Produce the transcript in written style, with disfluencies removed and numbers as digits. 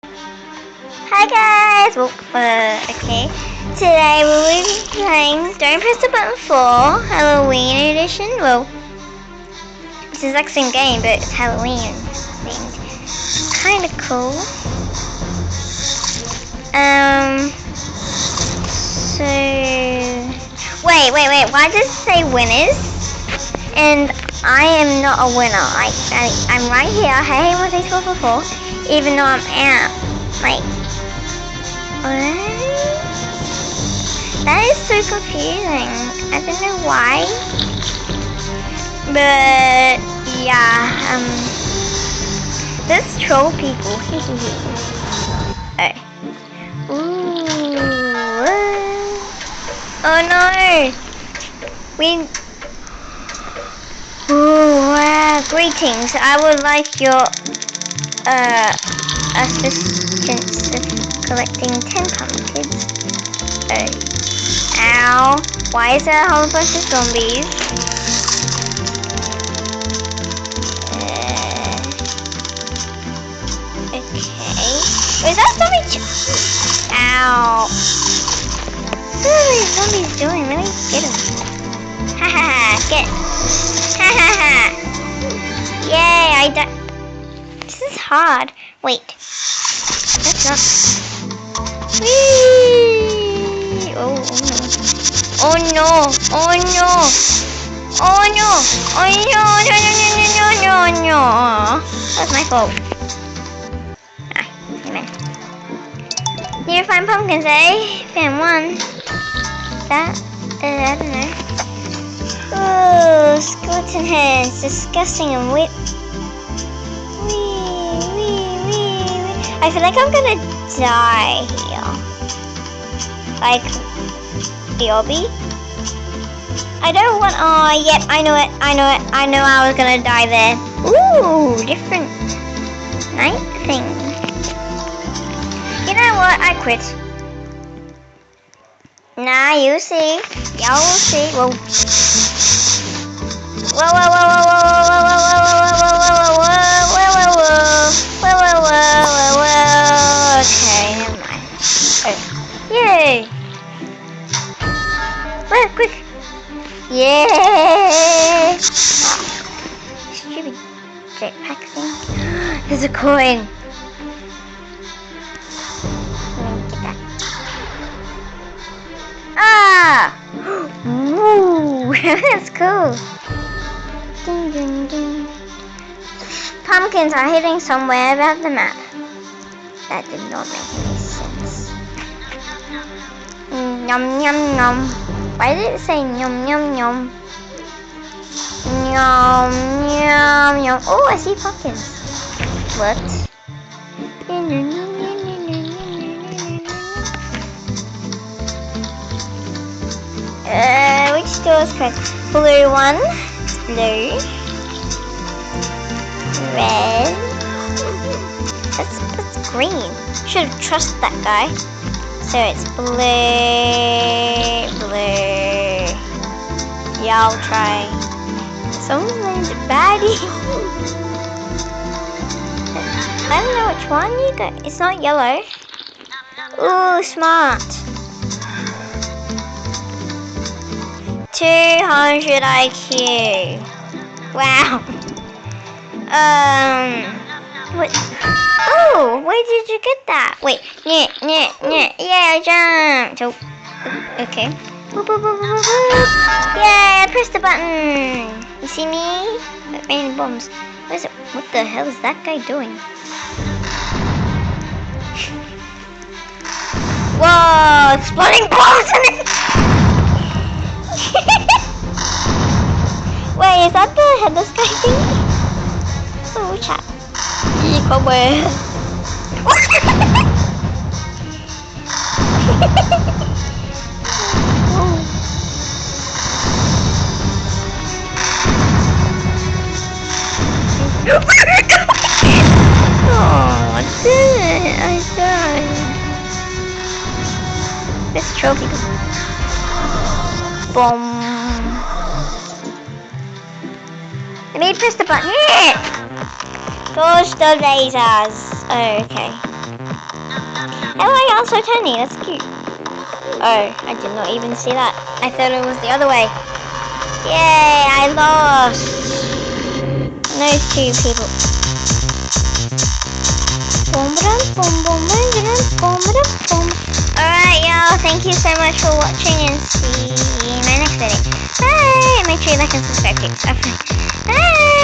Hi guys! Well, okay. Today we will be playing Don't Press the Button 4 Halloween edition. Well, it's the exact same game, but it's Halloween themed. Kind of cool. So wait. Why does it say winners? And I am not a winner. I'm right here. Hey, 16444. Even though I'm out. Like, what? That is so confusing. I don't know why. But yeah, let's troll people. Oh. Ooh. Oh no. Greetings. I would like your assistance of collecting 10 pumpkins. Oh. Ow. Why is there a whole bunch of zombies? Okay. Is that zombie? Ow. What are these zombies doing? Let me get them. Haha, get. Haha. Yay, I died. This is hard. Wait. That's not. Whee! Oh no. Oh no. Oh no. Oh no. No. That's my fault. Ah, amen. Need to find pumpkins, eh? Found one. That, I don't know. Oh, skeleton heads. Disgusting and wet. I feel like I'm gonna die here. Like, Bobby. I don't want. Oh, yep, I know it. I know I was gonna die there. Ooh, different night thing. You know what? I quit. Nah, you see. Y'all will see. Whoa. Okay, never mind. Oh. Yay! Well, quick! Yeah! Stupid jetpack thing. There's a coin. Let me get that. Ah! Woo! That's cool. Ding, ding, ding. Pumpkins are hidden somewhere about the map. That did not make any sense. Yum yum yum. Why did it say yum yum yum? Yum yum yum. Oh, I see pumpkins. What? Which door is correct? Blue one. Blue. Red. That's green. Should have trusted that guy. So it's blue. Yeah, I'll try. Someone's named Baddie. I don't know which one you got. It's not yellow. Ooh, smart. 200 IQ. Wow. What? Oh, where did you get that? Wait, yeah, I jumped. Oh, okay. Boop. Yay, I pressed the button. You see me? Raining bombs. What is it? What the hell is that guy doing? Whoa, exploding bombs in it. Wait, is that the headless guy thing? Oh, chat. Come where? Oh, damn it, I died. Let's trophy. Boom. Let me press the button. Gosh, the lasers. Oh, okay. Oh, so tiny. That's cute. Oh, I did not even see that. I thought it was the other way. Yay, I lost. Those two people. Alright, y'all. Thank you so much for watching and see you in my next video. Bye. Make sure you like and subscribe too. Bye.